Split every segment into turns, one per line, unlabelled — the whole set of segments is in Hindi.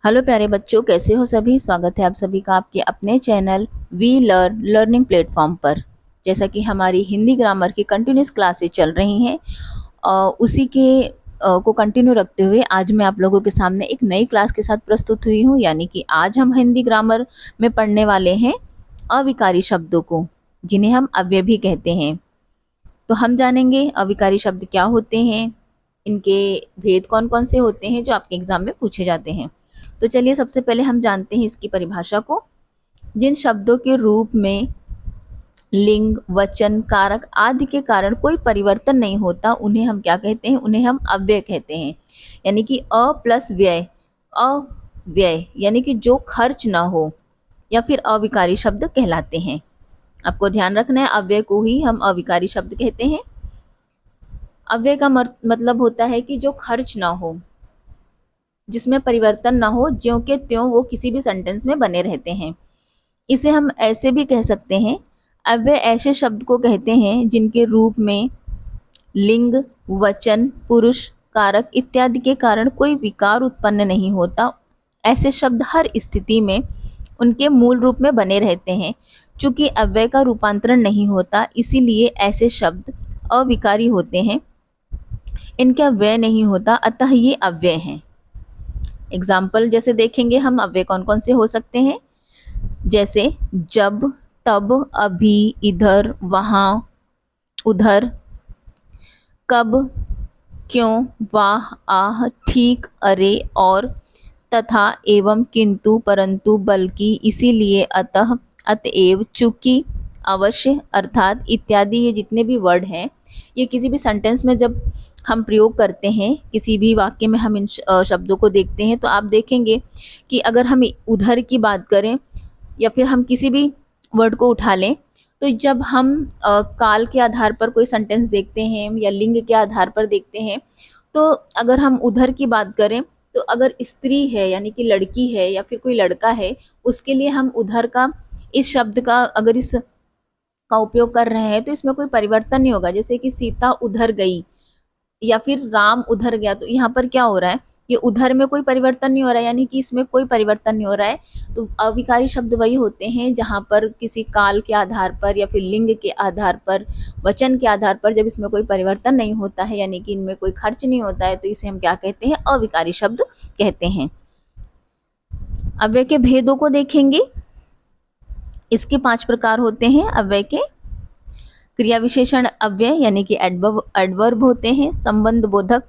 हेलो प्यारे बच्चों, कैसे हो सभी। स्वागत है आप सभी का आपके अपने channel we learn learning platform पर। जैसा कि हमारी हिंदी ग्रामर की कंटिन्यूस क्लासेस चल रही हैं, उसी के को कंटिन्यू रखते हुए आज मैं आप लोगों के सामने एक नई क्लास के साथ प्रस्तुत हुई हूँ। यानी कि आज हम हिंदी ग्रामर में पढ़ने वाले हैं अविकारी शब्दों को, जिन्हें हम अव्यय भी कहते हैं। तो हम जानेंगे अविकारी शब्द क्या होते हैं, इनके भेद कौन कौन से होते हैं जो आपके एग्जाम में पूछे जाते हैं। तो चलिए सबसे पहले हम जानते हैं इसकी परिभाषा को। जिन शब्दों के रूप में लिंग, वचन, कारक आदि के कारण कोई परिवर्तन नहीं होता, उन्हें हम क्या कहते हैं? उन्हें हम अव्यय कहते हैं। यानी कि अ प्लस व्यय, अव्यय यानी कि जो खर्च ना हो, या फिर अविकारी शब्द कहलाते हैं। आपको ध्यान रखना है, अव्यय को ही हम अविकारी शब्द कहते हैं। अव्यय का मतलब होता है कि जो खर्च ना हो, जिसमें परिवर्तन ना हो, ज्यों के त्यों वो किसी भी सेंटेंस में बने रहते हैं। इसे हम ऐसे भी कह सकते हैं, अव्यय ऐसे शब्द को कहते हैं जिनके रूप में लिंग, वचन, पुरुष, कारक इत्यादि के कारण कोई विकार उत्पन्न नहीं होता। ऐसे शब्द हर स्थिति में उनके मूल रूप में बने रहते हैं। चूंकि अव्यय का रूपांतरण नहीं होता, इसीलिए ऐसे शब्द अविकारी होते हैं। इनका व्यय नहीं होता, अतः ये अव्यय हैं। एग्जाम्पल जैसे देखेंगे हम, अव्यय कौन कौन से हो सकते हैं। जैसे जब, तब, अभी, इधर, वहाँ, उधर, कब, क्यों, वाह, आह, ठीक, अरे, और, तथा, एवं, किंतु, परंतु, बल्कि, इसीलिए, अतः, अतएव, चूंकि, अवश्य, अर्थात इत्यादि। ये जितने भी वर्ड हैं, ये किसी भी सेंटेंस में जब हम प्रयोग करते हैं, किसी भी वाक्य में हम इन शब्दों को देखते हैं, तो आप देखेंगे कि अगर हम उधर की बात करें या फिर हम किसी भी वर्ड को उठा लें, तो जब हम काल के आधार पर कोई सेंटेंस देखते हैं या लिंग के आधार पर देखते हैं, तो अगर हम उधर की बात करें, तो अगर स्त्री है यानी कि लड़की है या फिर कोई लड़का है, उसके लिए हम उधर का, इस शब्द का अगर इस का उपयोग कर रहे हैं, तो इसमें कोई परिवर्तन नहीं होगा। जैसे कि सीता उधर गई या फिर राम उधर गया, तो यहाँ पर क्या हो रहा है, ये उधर में कोई परिवर्तन नहीं हो रहा है, यानी कि इसमें कोई परिवर्तन नहीं हो रहा है। तो अविकारी शब्द वही होते हैं जहाँ पर किसी काल के आधार पर या फिर लिंग के आधार पर, वचन के आधार पर, जब इसमें कोई परिवर्तन नहीं होता है, यानी कि इनमें कोई खर्च नहीं होता है, तो इसे हम क्या कहते हैं? अविकारी शब्द कहते हैं। अव्यय के भेदों को देखेंगे। इसके 5 प्रकार होते हैं अव्यय के। क्रिया विशेषण अव्यय यानी कि एडवर्ब होते हैं, संबंध बोधक,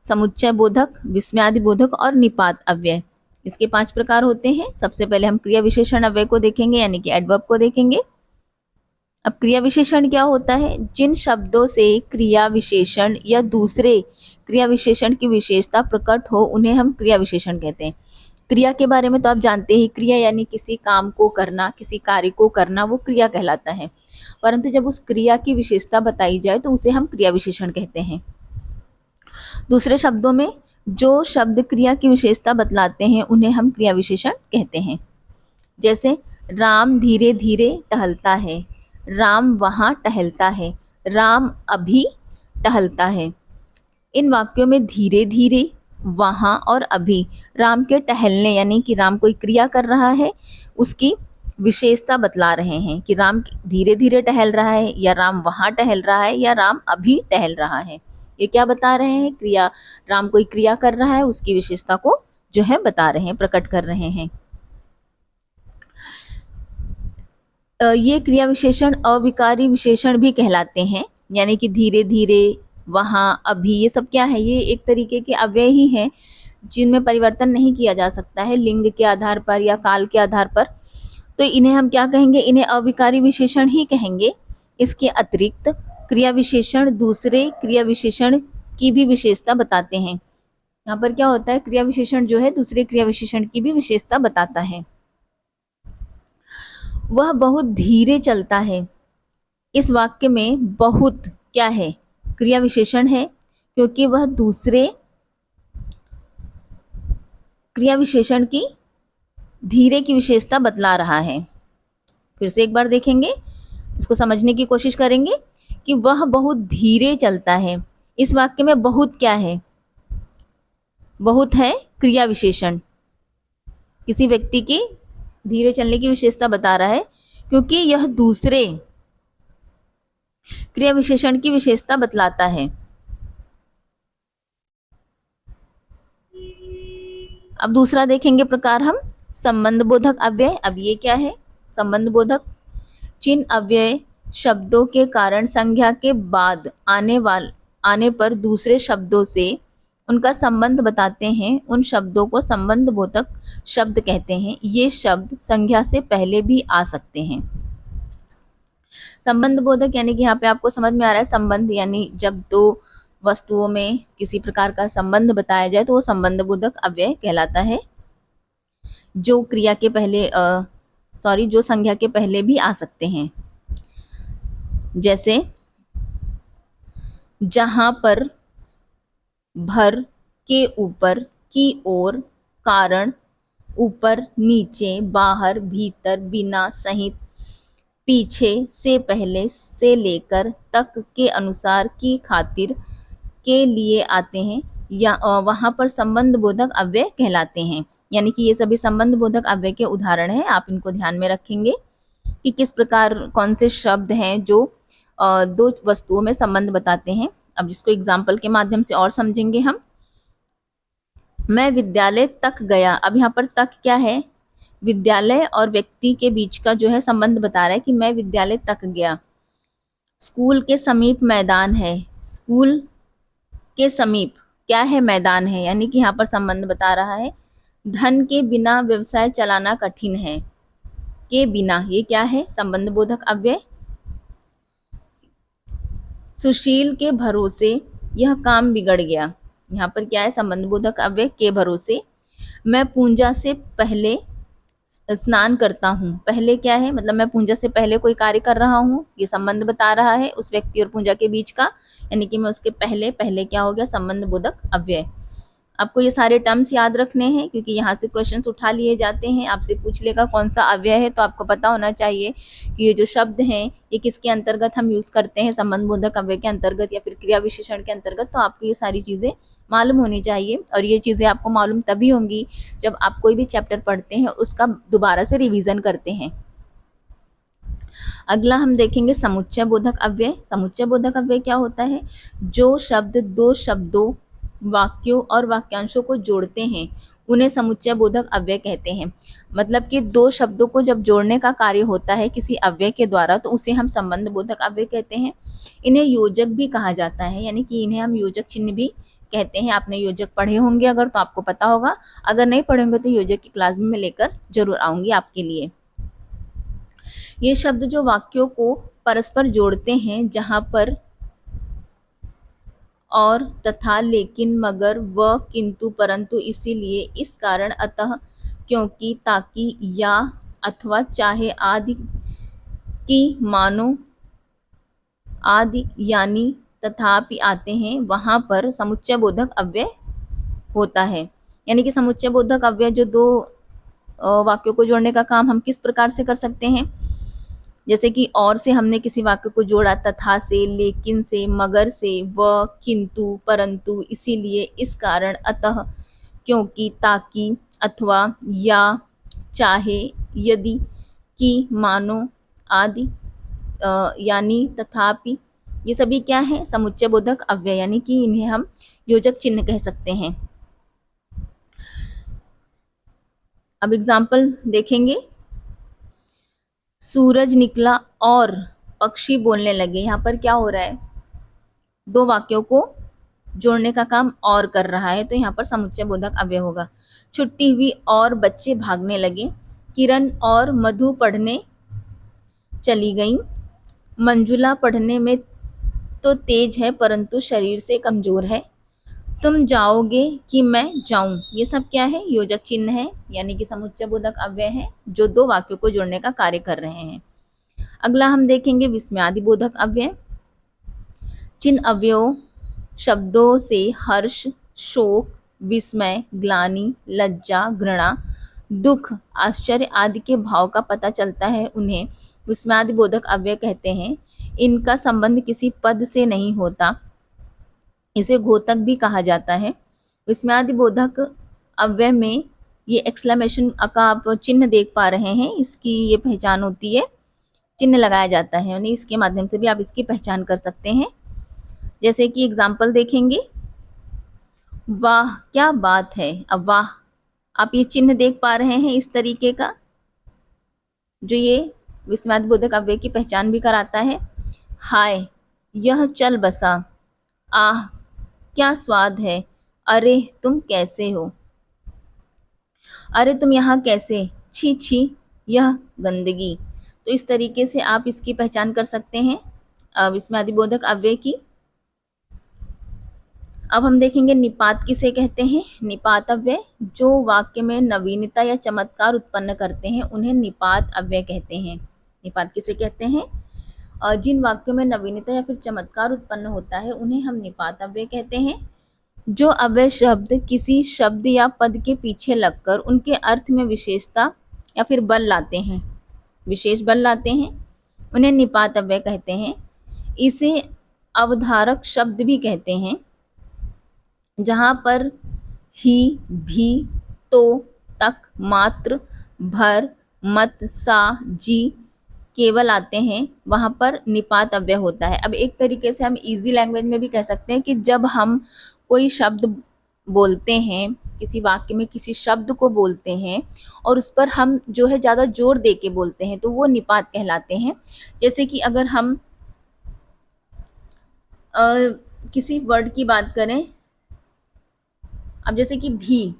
समुच्चय बोधक, विस्मयादि बोधक और निपात अव्यय। इसके 5 प्रकार होते हैं। सबसे पहले हम क्रिया विशेषण अव्यय को देखेंगे, यानी कि एडवर्ब को देखेंगे। अब क्रिया विशेषण क्या होता है? जिन शब्दों से क्रिया विशेषण या दूसरे क्रिया विशेषण की विशेषता प्रकट हो, उन्हें हम क्रिया विशेषण कहते हैं। क्रिया के बारे में तो आप जानते ही, क्रिया यानी किसी काम को करना, किसी कार्य को करना, वो क्रिया कहलाता है। परंतु जब उस क्रिया की विशेषता बताई जाए, तो उसे हम क्रिया विशेषण कहते हैं। दूसरे शब्दों में जो शब्द क्रिया की विशेषता बतलाते हैं, उन्हें हम क्रिया विशेषण कहते हैं। जैसे राम धीरे धीरे टहलता है, राम वहाँ टहलता है, राम अभी टहलता है। इन वाक्यों में धीरे धीरे, वहाँ और अभी राम के टहलने यानी कि राम कोई क्रिया कर रहा है, उसकी विशेषता बतला रहे हैं कि राम धीरे धीरे टहल रहा है, या राम वहाँ टहल रहा है, या राम अभी टहल रहा है। ये क्या बता रहे हैं? क्रिया, राम कोई क्रिया कर रहा है, उसकी विशेषता को जो है बता रहे हैं, प्रकट कर रहे हैं। ये क्रिया विशेषण अविकारी विशेषण भी कहलाते हैं। यानी कि धीरे धीरे, वहाँ, अभी, ये सब क्या है? ये एक तरीके के अव्यय ही हैं, जिनमें परिवर्तन नहीं किया जा सकता है लिंग के आधार पर या काल के आधार पर। तो इन्हें हम क्या कहेंगे? इन्हें अविकारी विशेषण ही कहेंगे। इसके अतिरिक्त क्रिया विशेषण दूसरे क्रिया विशेषण की भी विशेषता बताते हैं। यहाँ पर क्या होता है? क्रिया विशेषण जो है दूसरे क्रिया विशेषण की भी विशेषता बताता है। वह बहुत धीरे चलता है। इस वाक्य में बहुत क्या है? क्रिया विशेषण है, क्योंकि वह दूसरे क्रिया विशेषण की धीरे की विशेषता बतला रहा है। फिर से एक बार देखेंगे, इसको समझने की कोशिश करेंगे कि वह बहुत धीरे चलता है। इस वाक्य में बहुत क्या है? बहुत है क्रिया विशेषण किसी व्यक्ति की धीरे चलने की विशेषता बता रहा है, क्योंकि यह दूसरे क्रिया विशेषण की विशेषता बतलाता है। अब दूसरा देखेंगे प्रकार हम, संबंध बोधक अव्यय। अब ये क्या है? संबंध बोधक चिन्ह अव्यय शब्दों के कारण संज्ञा के बाद आने पर दूसरे शब्दों से उनका संबंध बताते हैं। उन शब्दों को संबंध बोधक शब्द कहते हैं। ये शब्द संज्ञा से पहले भी आ सकते हैं। संबंध बोधक यानी कि यहाँ पे आपको समझ में आ रहा है, संबंध यानी जब दो वस्तुओं में किसी प्रकार का संबंध बताया जाए तो वो संबंध बोधक अव्यय कहलाता है, जो क्रिया के पहले जो संज्ञा के पहले भी आ सकते हैं। जैसे जहां पर, भर, के ऊपर, की ओर, कारण, ऊपर, नीचे, बाहर, भीतर, बिना, सहित, पीछे, से पहले, से लेकर, तक, के अनुसार, की खातिर, के लिए आते हैं या वहां पर संबंध बोधक अव्यय कहलाते हैं। यानी कि ये सभी संबंध बोधक अव्यय के उदाहरण हैं। आप इनको ध्यान में रखेंगे कि किस प्रकार कौन से शब्द हैं जो दो वस्तुओं में संबंध बताते हैं। अब इसको एग्जाम्पल के माध्यम से और समझेंगे हम। मैं विद्यालय तक गया। अब यहाँ पर तक क्या है? विद्यालय और व्यक्ति के बीच का जो है संबंध बता रहा है कि मैं विद्यालय तक गया। स्कूल के समीप मैदान है। स्कूल के समीप क्या है? मैदान है, यानी कि यहाँ पर संबंध बता रहा है। धन के बिना व्यवसाय चलाना कठिन है। के बिना, ये क्या है? संबंध बोधक अव्यय। सुशील के भरोसे यह काम बिगड़ गया। यहाँ पर क्या है? संबंध बोधक अव्यय के भरोसे। मैं पूजा से पहले स्नान करता हूँ। पहले क्या है? मतलब मैं पूजा से पहले कोई कार्य कर रहा हूँ, ये संबंध बता रहा है उस व्यक्ति और पूजा के बीच का, यानी कि मैं उसके पहले पहले क्या हो गया? संबंध बोधक अव्यय। आपको ये सारे टर्म्स याद रखने हैं क्योंकि यहाँ से क्वेश्चंस उठा लिए जाते हैं। आपसे पूछ लेगा कौन सा अव्यय है, तो आपको पता होना चाहिए कि ये जो शब्द हैं ये किसके अंतर्गत हम यूज करते हैं, संबंध बोधक अव्यय के अंतर्गत या फिर क्रिया विशेषण के अंतर्गत। तो आपको ये सारी चीजें मालूम होनी चाहिए, और ये चीजें आपको मालूम तभी होंगी जब आप कोई भी चैप्टर पढ़ते हैं और उसका दोबारा से रिविजन करते हैं। अगला हम देखेंगे समुच्चय बोधक अव्यय। समुच्चय बोधक अव्यय क्या होता है? जो शब्द दो शब्दों, वाक्यों और वाक्यांशों को जोड़ते हैं उन्हें समुच्चय बोधक अव्यय कहते हैं। मतलब कि दो शब्दों को जब जोड़ने का कार्य होता है किसी अव्यय के द्वारा तो उसे हम संबंध बोधक अव्यय कहते हैं। इन्हें योजक भी कहा जाता है, यानी कि इन्हें हम योजक चिन्ह भी कहते हैं। आपने योजक पढ़े होंगे अगर, तो आपको पता होगा। अगर नहीं पढ़े होंगे तो योजक की क्लास में मैं लेकर जरूर आऊंगी आपके लिए। ये शब्द जो वाक्यों को परस्पर जोड़ते हैं, जहां पर और, तथा, लेकिन, मगर, व, किंतु, परंतु, इसीलिए, इस कारण, अतः, क्योंकि, ताकि, या, अथवा, चाहे आदि की मानो, आदि, यानी, तथापि आते हैं, वहां पर समुच्चय बोधक अव्यय होता है। यानी कि समुच्चय बोधक अव्यय जो दो वाक्यों को जोड़ने का काम हम किस प्रकार से कर सकते हैं? जैसे कि और से हमने किसी वाक्य को जोड़ा, तथा से, लेकिन से, मगर से, व, किंतु, परंतु, इसीलिए, इस कारण, अतः, क्योंकि, ताकि, अथवा, या, चाहे, यदि, कि, मानो, आदि, यानी, तथापि, ये सभी क्या है? समुच्चय बोधक अव्यय, यानी कि इन्हें हम योजक चिन्ह कह सकते हैं। अब एग्जाम्पल देखेंगे। सूरज निकला और पक्षी बोलने लगे। यहाँ पर क्या हो रहा है? दो वाक्यों को जोड़ने का काम और कर रहा है, तो यहाँ पर समुच्चय बोधक अव्यय होगा। छुट्टी हुई और बच्चे भागने लगे। किरण और मधु पढ़ने चली गई। मंजुला पढ़ने में तो तेज है परंतु शरीर से कमजोर है। तुम जाओगे कि मैं जाऊं। ये सब क्या है? योजक चिन्ह है, यानी कि समुच्चय बोधक अव्यय है जो दो वाक्यों को जोड़ने का कार्य कर रहे हैं। अगला हम देखेंगे विस्मयादि बोधक अव्यय। जिन अव्ययों शब्दों से हर्ष, शोक, विस्मय, ग्लानि, लज्जा, घृणा, दुख, आश्चर्य आदि के भाव का पता चलता है उन्हें विस्मयादि बोधक अव्यय कहते हैं। इनका संबंध किसी पद से नहीं होता, इसे घोतक भी कहा जाता है। विस्मयादि बोधक अव्यय में ये एक्सक्लेमेशन का आप चिन्ह देख पा रहे हैं, इसकी ये पहचान होती है, चिन्ह लगाया जाता है, यानी इसके माध्यम से भी आप इसकी पहचान कर सकते हैं। जैसे कि एग्जाम्पल देखेंगे, वाह क्या बात है। अब वाह, आप ये चिन्ह देख पा रहे हैं इस तरीके का, जो ये विस्मयादिबोधक अव्यय की पहचान भी कराता है। हाय यह चल बसा, आह क्या स्वाद है, अरे तुम कैसे हो, अरे तुम यहाँ कैसे, छी छी यह गंदगी। तो इस तरीके से आप इसकी पहचान कर सकते हैं विस्मयादिबोधक अव्यय की। अब हम देखेंगे निपात किसे कहते हैं। निपात अव्यय जो वाक्य में नवीनता या चमत्कार उत्पन्न करते हैं उन्हें निपात अव्यय कहते हैं। निपात किसे कहते हैं? जिन वाक्यों में नवीनता या फिर चमत्कार उत्पन्न होता है उन्हें हम निपात अव्यय कहते हैं। जो अव्यय शब्द किसी शब्द या पद के पीछे लगकर उनके अर्थ में विशेषता या फिर बल लाते हैं, विशेष बल लाते हैं, उन्हें निपात अव्यय कहते हैं। इसे अवधारक शब्द भी कहते हैं, जहां पर ही, भी, तो, तक, मात्र, भर, मत, सा, जी केवल आते हैं, वहां पर निपात अव्यय होता है। अब एक तरीके से हम इजी लैंग्वेज में भी कह सकते हैं कि जब हम कोई शब्द बोलते हैं, किसी वाक्य में किसी शब्द को बोलते हैं और उस पर हम जो है ज़्यादा जोर दे के बोलते हैं तो वो निपात कहलाते हैं। जैसे कि अगर हम किसी वर्ड की बात करें, अब जैसे कि भी,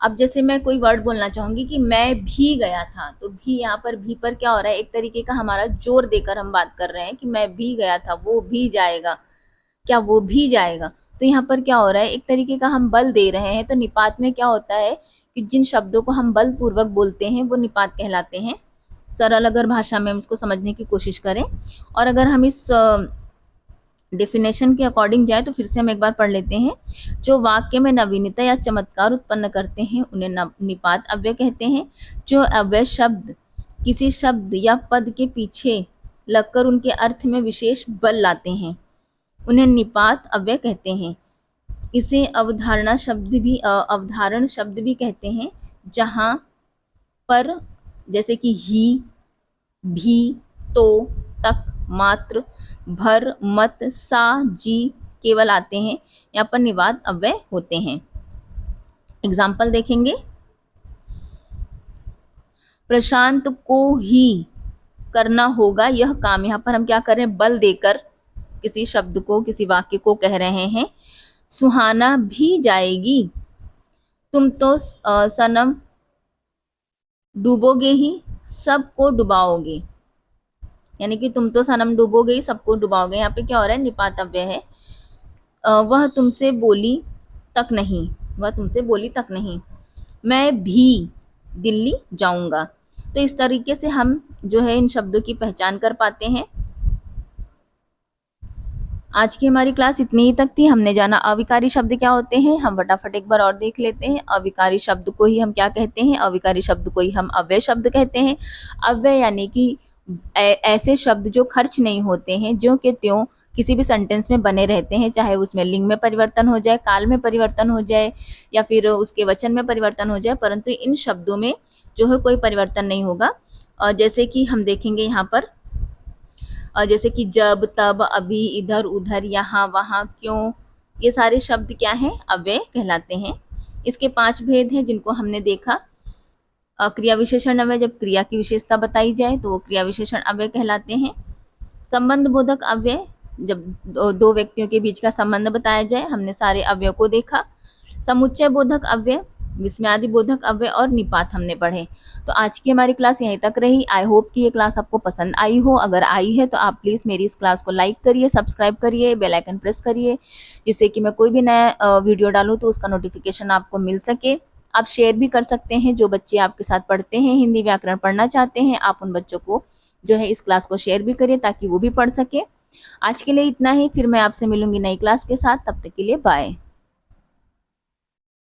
अब जैसे मैं कोई वर्ड बोलना चाहूंगी कि मैं भी गया था, तो भी यहाँ पर भी पर क्या हो रहा है, एक तरीके का हमारा जोर देकर हम बात कर रहे हैं कि मैं भी गया था, वो भी जाएगा, क्या वो भी जाएगा। तो यहाँ पर क्या हो रहा है, एक तरीके का हम बल दे रहे हैं। तो निपात में क्या होता है कि जिन शब्दों को हम बल पूर्वक बोलते हैं वो निपात कहलाते हैं। सरल अगर भाषा में हम इसको समझने की कोशिश करें, और अगर हम इस डेफिनेशन के अकॉर्डिंग जाए तो फिर से हम एक बार पढ़ लेते हैं। जो वाक्य में नवीनता या चमत्कार उत्पन्न करते हैं उन्हें निपात अव्यय कहते हैं। जो अव्यय शब्द किसी शब्द या पद के पीछे लगकर उनके अर्थ में विशेष बल लाते हैं उन्हें निपात अव्यय कहते हैं। इसे अवधारण शब्द भी कहते हैं, जहां पर जैसे कि ही, भी, तो, तक, मात्र, भर, मत, सा, जी केवल आते हैं, यहाँ पर निपात अव्यय होते हैं। एग्जाम्पल देखेंगे, प्रशांत को ही करना होगा यह काम। यहाँ पर हम क्या कर रहे हैं, बल देकर किसी शब्द को, किसी वाक्य को कह रहे हैं। सुहाना भी जाएगी, तुम तो सनम डूबोगे ही, सबको डुबाओगे, यानी कि तुम तो सनम डूबोगे ही, सबको डुबाओगे। यहाँ पे क्या हो रहा है, निपात अव्यय है। वह तुमसे बोली तक नहीं, वह तुमसे बोली तक नहीं, मैं भी दिल्ली जाऊंगा। तो इस तरीके से हम जो है इन शब्दों की पहचान कर पाते हैं। आज की हमारी क्लास इतनी ही तक थी। हमने जाना अविकारी शब्द क्या होते हैं, हम फटाफट एक बार और देख लेते हैं। अविकारी शब्द को ही हम क्या कहते हैं, अविकारी शब्द को ही हम अव्यय शब्द कहते हैं। अव्यय यानी कि ऐसे शब्द जो खर्च नहीं होते हैं, जो कि त्यों किसी भी सेंटेंस में बने रहते हैं, चाहे उसमें लिंग में परिवर्तन हो जाए, काल में परिवर्तन हो जाए या फिर उसके वचन में परिवर्तन हो जाए, परंतु इन शब्दों में जो है कोई परिवर्तन नहीं होगा। जैसे कि हम देखेंगे यहाँ पर, जैसे कि जब, तब, अभी, इधर, उधर, यहाँ, वहाँ, क्यों, ये सारे शब्द क्या हैं, अव्यय कहलाते हैं। इसके 5 भेद हैं जिनको हमने देखा। क्रिया विशेषण अव्यय, जब क्रिया की विशेषता बताई जाए तो वो क्रिया विशेषण अव्यय कहलाते हैं। संबंध बोधक अव्यय, जब दो व्यक्तियों के बीच का संबंध बताया जाए, हमने सारे अव्यय को देखा। समुच्चय बोधक अव्यय, विस्मयादि बोधक अव्यय और निपात हमने पढ़े। तो आज की हमारी क्लास यहीं तक रही। आई होप कि ये क्लास आपको पसंद आई हो। अगर आई है तो आप प्लीज़ मेरी इस क्लास को लाइक करिए, सब्सक्राइब करिए, बेल आइकन प्रेस करिए, जिससे कि मैं कोई भी नया वीडियो डालूँ तो उसका नोटिफिकेशन आपको मिल सके। आप शेयर भी कर सकते हैं, जो बच्चे आपके साथ पढ़ते हैं, हिंदी व्याकरण पढ़ना चाहते हैं, आप उन बच्चों को जो है इस क्लास को शेयर भी करिए ताकि वो भी पढ़ सके। आज के लिए इतना ही, फिर मैं आपसे मिलूंगी नई क्लास के साथ। तब तक के लिए बाय।